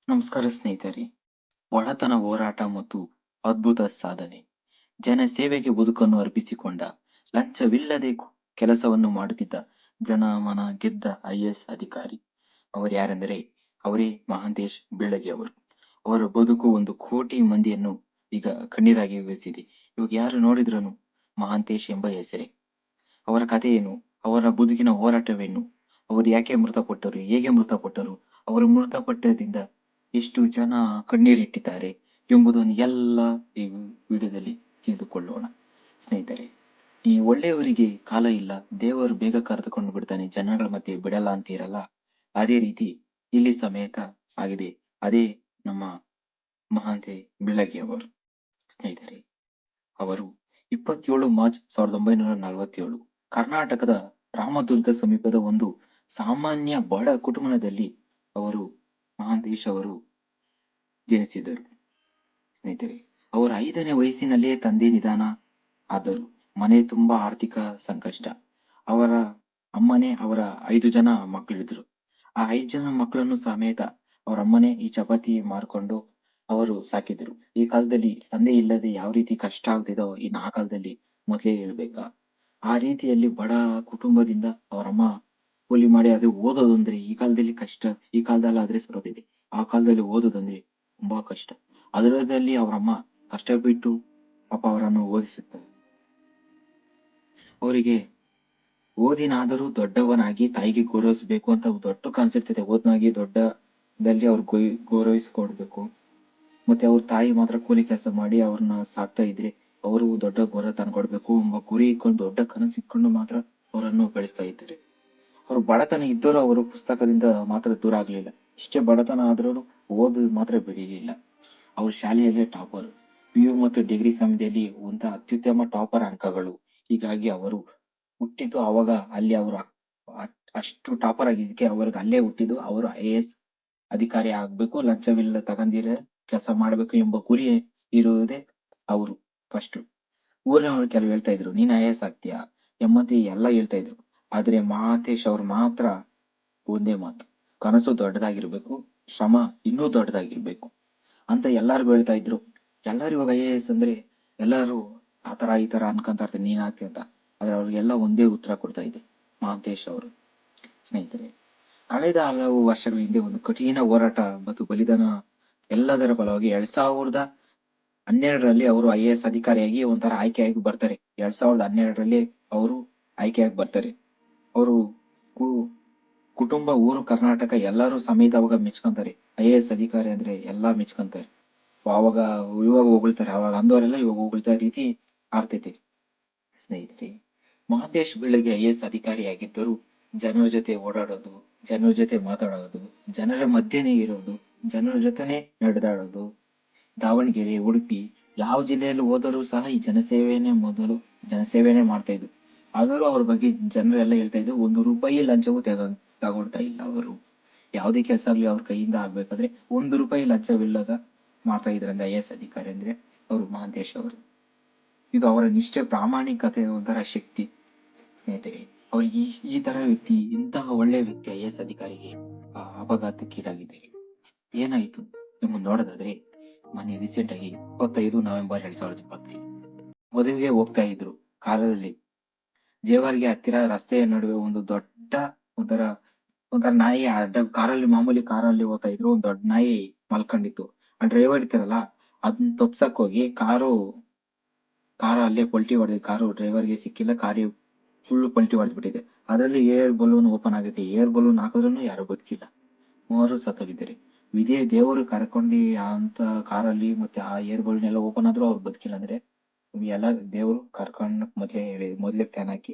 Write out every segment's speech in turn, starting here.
ನಮಸ್ಕಾರ ಸ್ನೇಹಿತರೆ. ಒಳತನ ಹೋರಾಟ ಮತ್ತು ಅದ್ಭುತ ಸಾಧನೆ. ಜನಸೇವೆಗೆ ಬದುಕನ್ನು ಅರ್ಪಿಸಿಕೊಂಡ, ಲಂಚವಿಲ್ಲದೆ ಕೆಲಸವನ್ನು ಮಾಡುತ್ತಿದ್ದ ಜನಮನ ಗೆದ್ದ ಐಎಎಸ್ ಅಧಿಕಾರಿ. ಅವರ್ಯಾರೆಂದರೆ ಅವರೇ ಮಹಾಂತೇಶ್ ಬೀಳಗಿ ಅವರು. ಅವರ ಬದುಕು ಒಂದು ಕೋಟಿ ಮಂದಿಯನ್ನು ಈಗ ಕಣ್ಣೀರಾಗಿರಿಸಿದೆ. ಇವಾಗ ಯಾರು ನೋಡಿದ್ರೂನು ಮಹಾಂತೇಶ್ ಎಂಬ ಹೆಸರೇ. ಅವರ ಕಥೆ ಏನು? ಅವರ ಬದುಕಿನ ಹೋರಾಟವೇನು? ಅವರು ಯಾಕೆ ಮೃತಪಟ್ಟರು? ಹೇಗೆ ಮೃತಪಟ್ಟರು? ಅವರು ಮೃತಪಟ್ಟದಿಂದ ಎಷ್ಟು ಜನ ಕಣ್ಣೀರಿಟ್ಟಿದ್ದಾರೆ ಎಂಬುದನ್ನು ಎಲ್ಲ ಈ ವಿಡಿಯೋದಲ್ಲಿ ತಿಳಿದುಕೊಳ್ಳೋಣ ಸ್ನೇಹಿತರೆ. ಈ ಒಳ್ಳೆಯವರಿಗೆ ಕಾಲ ಇಲ್ಲ, ದೇವರು ಬೇಗ ಕರೆದುಕೊಂಡು ಬಿಡ್ತಾನೆ, ಜನಗಳ ಮಧ್ಯೆ ಬಿಡಲ್ಲ ಅಂತೀರಲ್ಲ, ಅದೇ ರೀತಿ ಇಲ್ಲಿ ಸಮೇತ ಆಗಿದೆ. ಅದೇ ನಮ್ಮ ಮಹಾಂತೆ ಬೀಳಗಿ ಅವರು. ಸ್ನೇಹಿತರೆ, ಅವರು 27 ಮಾರ್ಚ್ 1947 ಕರ್ನಾಟಕದ ರಾಮದುರ್ಗ ಸಮೀಪದ ಒಂದು ಸಾಮಾನ್ಯ ಬಡ ಕುಟುಂಬದಲ್ಲಿ ಅವರು ಮಹಾಂತೇಶ್ ಅವರು ಜನಿಸಿದರು. ಸ್ನೇಹಿತರೆ, ಅವರ 5ನೇ ವಯಸ್ಸಿನಲ್ಲೇ ತಂದೆ ನಿಧನ ಆದರು. ಮನೆ ತುಂಬಾ ಆರ್ಥಿಕ ಸಂಕಷ್ಟ. ಅವರ ಅಮ್ಮನೇ ಅವರ 5 ಜನ ಮಕ್ಕಳಿದ್ರು. ಆ 5 ಜನ ಮಕ್ಕಳನ್ನು ಸಮೇತ ಅವರ ಅಮ್ಮನೇ ಈ ಚಪಾತಿ ಮಾರ್ಕೊಂಡು ಅವರು ಸಾಕಿದ್ರು. ಈ ಕಾಲದಲ್ಲಿ ತಂದೆ ಇಲ್ಲದೆ ಯಾವ ರೀತಿ ಕಷ್ಟ ಆಗ್ತಿದೋ ಇನ್ನು ಆ ಕಾಲದಲ್ಲಿ ಮೊದ್ಲೇ ಹೇಳ್ಬೇಕಾ. ಆ ರೀತಿಯಲ್ಲಿ ಬಡ ಕುಟುಂಬದಿಂದ ಅವರಮ್ಮ ಕೂಲಿ ಮಾಡಿ ಅದು ಓದೋದಂದ್ರೆ ಈ ಕಾಲದಲ್ಲಿ ಕಷ್ಟ. ಈ ಕಾಲದಲ್ಲಿ ಆದ್ರೆ ಸರೋದಿದೆ, ಆ ಕಾಲದಲ್ಲಿ ಓದೋದಂದ್ರೆ ತುಂಬಾ ಕಷ್ಟ. ಅದರದಲ್ಲಿ ಅವರಮ್ಮ ಕಷ್ಟಬಿಟ್ಟು ಪಾಪ ಅವರನ್ನು ಓದಿಸುತ್ತಾರೆ. ಅವರಿಗೆ ಓದಿನಾದರೂ ದೊಡ್ಡವನಾಗಿ ತಾಯಿಗೆ ಗೌರವಿಸಬೇಕು ಅಂತ ದೊಡ್ಡ ಕಾನ್ಸೆಪ್ಟ್ ಇದೆ. ಓದ್ನಾಗಿ ದೊಡ್ಡದಲ್ಲಿ ಅವ್ರು ಗೌರವಿಸ್ಕೊಡ್ಬೇಕು. ಮತ್ತೆ ಅವ್ರ ತಾಯಿ ಮಾತ್ರ ಕೂಲಿ ಕೆಲಸ ಮಾಡಿ ಅವ್ರನ್ನ ಸಾಕ್ತಾ ಇದ್ರೆ ಅವರು ದೊಡ್ಡ ಗೌರವ ತಂದ್ಕೊಡ್ಬೇಕು ಎಂಬ ಗುರಿ ಇಟ್ಕೊಂಡು ದೊಡ್ಡ ಕನಸು ಇಟ್ಕೊಂಡು ಮಾತ್ರ ಅವರನ್ನು ಬೆಳೆಸ್ತಾ ಇದ್ದಾರೆ. ಅವ್ರು ಬಡತನ ಇದ್ದರೂ ಅವರು ಪುಸ್ತಕದಿಂದ ಮಾತ್ರ ದೂರ ಆಗ್ಲಿಲ್ಲ. ಇಷ್ಟೇ ಬಡತನ ಆದ್ರೂ ಓದು ಮಾತ್ರ ಬಿಡಲಿಲ್ಲ. ಅವ್ರ ಶಾಲೆಯಲ್ಲೇ ಟಾಪರ್. PU ಮತ್ತು ಡಿಗ್ರಿ ಸಮಯದಲ್ಲಿ ಒಂದು ಅತ್ಯುತ್ತಮ ಟಾಪರ್ ಅಂಕಗಳು. ಹೀಗಾಗಿ ಅವರು ಹುಟ್ಟಿದ್ದು ಅವಾಗ ಅಲ್ಲಿ ಅವರು ಅಷ್ಟು ಟಾಪರ್ ಆಗಿದ್ದಕ್ಕೆ ಅವ್ರಿಗೆ ಅಲ್ಲೇ ಹುಟ್ಟಿದ್ದು. ಅವರು IAS ಅಧಿಕಾರಿ ಆಗ್ಬೇಕು, ಲಂಚವಿಲ್ಲ ತಗೊಂಡಿರ ಕೆಲಸ ಮಾಡ್ಬೇಕು ಎಂಬ ಗುರಿ ಇರುವುದೇ ಅವರು ಫಸ್ಟ್. ಊರಿನವರು ಕೆಲವು ಹೇಳ್ತಾ ಇದ್ರು, ನೀನ್ IAS ಆಗ್ತೀಯಾ ಎಂಬಂತೆ ಎಲ್ಲ ಹೇಳ್ತಾ ಇದ್ರು. ಆದ್ರೆ ಮಹಾಂತೇಶ್ ಅವ್ರು ಮಾತ್ರ ಒಂದೇ ಮಾತು, ಕನಸು ದೊಡ್ಡದಾಗಿರ್ಬೇಕು, ಶ್ರಮ ಇನ್ನೂ ದೊಡ್ಡದಾಗಿರ್ಬೇಕು ಅಂತ ಎಲ್ಲಾರು ಹೇಳ್ತಾ ಇದ್ರು. ಎಲ್ಲಾರು ಇವಾಗ IAS ಅಂದ್ರೆ ಎಲ್ಲಾರು ಆತರ ಈ ತರ ಅನ್ಕೊಂತ ಇರ್ತಾರೆ, ನೀನ್ ಆಗ್ತಿ ಅಂತ. ಆದ್ರೆ ಅವ್ರಿಗೆಲ್ಲ ಒಂದೇ ಉತ್ತರ ಕೊಡ್ತಾ ಇದ್ರು ಮಹಾಂತೇಶ್ ಅವರು. ಸ್ನೇಹಿತರೆ, ಕಳೆದ ಹಲವು ವರ್ಷಗಳ ಹಿಂದೆ ಒಂದು ಕಠಿಣ ಹೋರಾಟ ಮತ್ತು ಬಲಿದಾನ ಎಲ್ಲದರ ಫಲವಾಗಿ 2012ರಲ್ಲಿ ಅವರು IAS ಅಧಿಕಾರಿಯಾಗಿ ಒಂಥರ ಆಯ್ಕೆಯಾಗಿ ಬರ್ತಾರೆ. 2012ರಲ್ಲಿ ಅವರು ಆಯ್ಕೆಯಾಗಿ ಬರ್ತಾರೆ. ಅವರು ಕುಟುಂಬ, ಊರು, ಕರ್ನಾಟಕ ಎಲ್ಲರೂ ಸಮೇತ ಅವಾಗ ಮೆಚ್ಕೊಂತಾರೆ. IAS ಅಧಿಕಾರಿ ಅಂದ್ರೆ ಎಲ್ಲಾ ಮೆಚ್ಕೊಂತಾರೆ. ಅವಾಗ ಇವಾಗ ಹೊಗಳ್ತಾರೆ, ಅವಾಗ ಅಂದವರೆಲ್ಲ ಇವಾಗ ಹೊಗಳ್ತಾ ರೀತಿ ಆಡ್ತೈತೆ. ಸ್ನೇಹಿತರೆ, ಮಹಾಂತೇಶ್ ಬೀಳಗಿ IAS ಅಧಿಕಾರಿಯಾಗಿದ್ದರು ಜನರ ಜೊತೆ ಓಡಾಡೋದು, ಜನರ ಜೊತೆ ಮಾತಾಡೋದು, ಜನರ ಮಧ್ಯೆನೇ ಇರೋದು, ಜನರ ಜೊತೆನೆ ನಡೆದಾಡೋದು. ದಾವಣಗೆರೆ, ಉಡುಪಿ ಯಾವ ಜಿಲ್ಲೆಯಲ್ಲಿ ಹೋದರೂ ಸಹ ಈ ಜನಸೇವೆನೇ ಮಾಡ್ತಾ ಇದ್ರು. ಆದರೂ ಅವ್ರ ಬಗ್ಗೆ ಜನರೆಲ್ಲ ಹೇಳ್ತಾ ಇದ್ರು, 1 ರೂಪಾಯಿ ಲಂಚವೂ ತಗೊಳ್ತಾ ಇಲ್ಲ ಅವರು. ಯಾವುದೇ ಕೆಲಸ ಆಗ್ಲಿ ಅವ್ರ ಕೈಯಿಂದ ಆಗ್ಬೇಕಾದ್ರೆ 1 ರೂಪಾಯಿ ಲಂಚವಿಲ್ಲದ ಮಾಡ್ತಾ ಇದ್ರಂದ್ರೆ IAS ಅಧಿಕಾರಿ ಅಂದ್ರೆ ಅವರು ಮಹಾಂತೇಶ್ ಅವರು. ಇದು ಅವರ ನಿಷ್ಠೆ, ಪ್ರಾಮಾಣಿಕತೆ ಒಂಥರ ಶಕ್ತಿ. ಸ್ನೇಹಿತರೆ, ಅವ್ರು ಈ ತರ ವ್ಯಕ್ತಿ, ಇಂತಹ ಒಳ್ಳೆ ವ್ಯಕ್ತಿ IAS ಅಧಿಕಾರಿಗೆ ಅಪಘಾತಕ್ಕೀಡಾಗಿದ್ದಾರೆ. ಏನಾಯ್ತು ನಿಮ್ಮನ್ನು ನೋಡೋದಾದ್ರೆ, ಮೊನ್ನೆ ರೀಸೆಂಟ್ ಆಗಿ 25 ನವೆಂಬರ್ 2025 ಮದುವೆಗೆ ಹೋಗ್ತಾ ಇದ್ರು ಕಾರಲ್ಲಿ. ಜೇವರ್ಗೆ ಹತ್ತಿರ ರಸ್ತೆಯ ನಡುವೆ ಒಂದು ದೊಡ್ಡ ಒಂಥರ ಒಂಥರ ನಾಯಿ ಅಡ್ಡ ಕಾರಲ್ಲಿ, ಮಾಮೂಲಿ ಕಾರಲ್ಲಿ ಹೋಗ್ತಾ ಇದ್ರು. ಒಂದ್ ದೊಡ್ಡ ನಾಯಿ ಮಲ್ಕೊಂಡಿತ್ತು. ಆ ಡ್ರೈವರ್ ಇರ್ತಾರಲ್ಲ, ಅದನ್ನ ತಪ್ಸಕ್ ಹೋಗಿ ಕಾರು ಅಲ್ಲೇ ಪಲ್ಟಿ ಹೊಡೆದು, ಕಾರು ಡ್ರೈವರ್ಗೆ ಸಿಕ್ಕಿಲ್ಲ, ಕಾರಿ ಫುಲ್ ಪಲ್ಟಿ ಹೊಡೆದ್ಬಿಟ್ಟಿದೆ. ಅದರಲ್ಲಿ ಏರ್ ಬಲೂನ್ ಓಪನ್ ಆಗುತ್ತೆ. ಏರ್ ಬಲೂನ್ ಹಾಕಿದ್ರು ಯಾರು ಬದುಕಿಲ್ಲ, 3 ಸತ್ತೋಗಿದ್ದಾರೆ. ವಿಧಿ ದೇವರು ಕರ್ಕೊಂಡು ಅಂತ ಕಾರಲ್ಲಿ ಮತ್ತೆ ಆ ಏರ್ ಬಲೂನ್ ಎಲ್ಲ ಓಪನ್ ಆದ್ರೂ ಅವ್ರು ಬದುಕಿಲ್ಲ ಅಂದ್ರೆ ಎಲ್ಲ ದೇವ್ರು ಕರ್ಕೊಂಡ್ ಮೊದ್ಲೇ ಪ್ಲಾನ್ ಹಾಕಿ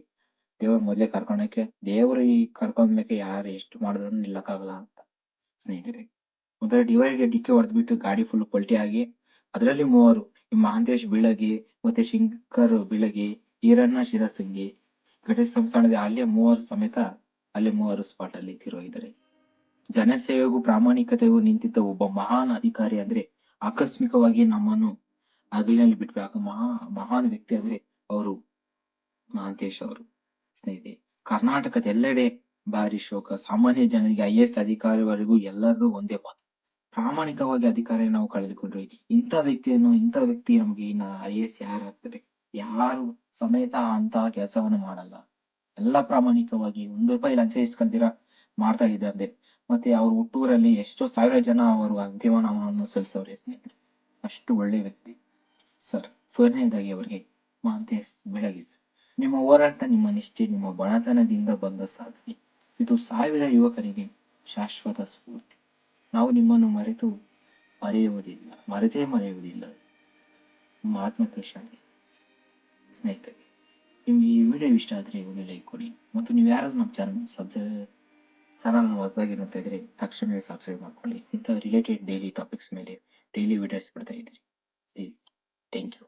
ದೇವ್ರು ಮೊದ್ಲೇ ಕರ್ಕೊಂಡಕ್ಕೆ, ದೇವ್ರು ಈ ಕರ್ಕೊಂಡ್ಮೇಕೆ ಯಾರು ಎಷ್ಟು ಮಾಡಿದ್ರು ನಿಲ್ಲಕ್ಕಾಗಲ್ಲ ಅಂತ. ಸ್ನೇಹಿತರೆ, ಒಂಥರ ಡಿವೈಡ್ಗೆ ಡಿಕ್ಕಿ ಹೊಡೆದ್ಬಿಟ್ಟು ಗಾಡಿ ಫುಲ್ ಪಲ್ಟಿ ಆಗಿ ಅದರಲ್ಲಿ 3, ಈ ಮಹಾಂತೇಶ್ ಬೀಳಗಿ ಮತ್ತೆ ಶಂಕರ್ ಬೀಳಗಿ, ಈರಣ್ಣ ಶಿರಸಂಗಿ, ಗಣೇಶ್ ಸಂಸಾಣದ ಅಲ್ಲೇ 3 ಸಮೇತ ಅಲ್ಲೇ 3 ಸ್ಪಾಟ್ ಅಲ್ಲಿ ತೀರೋಗಿದ್ದಾರೆ. ಜನಸೇವೆಗೂ ಪ್ರಾಮಾಣಿಕತೆಗೂ ನಿಂತಿದ್ದ ಒಬ್ಬ ಮಹಾನ್ ಅಧಿಕಾರಿ ಅಂದ್ರೆ ಆಕಸ್ಮಿಕವಾಗಿ ನಮ್ಮನ್ನು ಅಗಲಿನಲ್ಲಿ ಬಿಟ್ರು. ಮಹಾನ್ ವ್ಯಕ್ತಿ ಅಂದ್ರೆ ಅವರು ಮಹಾಂತೇಶ್ ಅವರು. ಸ್ನೇಹಿತರೆ, ಕರ್ನಾಟಕದ ಎಲ್ಲೆಡೆ ಭಾರಿ ಶೋಕ. ಸಾಮಾನ್ಯ ಜನರಿಗೆ IAS ಅಧಿಕಾರಿವರೆಗೂ ಎಲ್ಲರಿಗೂ ಒಂದೇ ಮಾತು, ಪ್ರಾಮಾಣಿಕವಾಗಿ ಅಧಿಕಾರ ನಾವು ಕಳೆದುಕೊಂಡ್ವಿ. ಇಂಥ ವ್ಯಕ್ತಿ ನಮ್ಗೆ ಇನ್ನ IAS ಯಾರಾಗ್ತಾರೆ, ಯಾರು ಸಮೇತ ಅಂತ ಕೆಲಸವನ್ನ ಮಾಡಲ್ಲ. ಎಲ್ಲ ಪ್ರಾಮಾಣಿಕವಾಗಿ ₹1 ಲಂಚ ಇಸ್ಕೊಂತೀರ ಮಾಡ್ತಾ ಇದ್ದಾರೆ. ಮತ್ತೆ ಅವ್ರ ಹುಟ್ಟೂರಲ್ಲಿ ಎಷ್ಟೋ ಸಾವಿರ ಜನ ಅವರು ಅಂತಿಮ ನಾಮವನ್ನು ಸಲ್ಲಿಸವ್ರೆ ಸ್ನೇಹಿತರೆ. ಅಷ್ಟು ಒಳ್ಳೆ ವ್ಯಕ್ತಿ ಸರ್. ಕೊನೆಯದಾಗಿ ಅವರಿಗೆ ಮಹಾಂತೇಶ್ ಬೆಳಗಿ ಸರ್, ನಿಮ್ಮ ಹೋರಾಟ, ನಿಮ್ಮ ನಿಷ್ಠೆ, ನಿಮ್ಮ ಬಡತನದಿಂದ ಬಂದ ಸಾಧನೆ, ಇದು ಸಾವಿರ ಯುವಕರಿಗೆ ಶಾಶ್ವತ ಸ್ಫೂರ್ತಿ. ನಾವು ನಿಮ್ಮನ್ನು ಮರೆತೇ ಮರೆಯುವುದಿಲ್ಲ. ನಿಮ್ಮ ಆತ್ಮಕ್ಕೆ ಶಾಂತಿ ಸ್ನೇಹಿತರೆ. ನಿಮ್ಗೆ ಈ ವಿಡಿಯೋ ಇಷ್ಟ ಆದ್ರೆ ಒಂದು ಲೈಕ್ ಕೊಡಿ, ಮತ್ತು ನೀವು ಯಾರಾದ್ರೂ ನಮ್ಮ ಚಾನಲ್ ಹೊಸದಾಗಿ ನೋಡ್ತಾ ಇದ್ರೆ ತಕ್ಷಣವೇ ಸಬ್ಸ್ಕ್ರೈಬ್ ಮಾಡ್ಕೊಳ್ಳಿ. ಇಂಥ ರಿಲೇಟೆಡ್ ಡೈಲಿ ಟಾಪಿಕ್ಸ್ ಮೇಲೆ ಡೈಲಿ ವಿಡಿಯೋಸ್ ಬಿಡ್ತಾ ಇದ್ದೀರಿ. Please, thank you.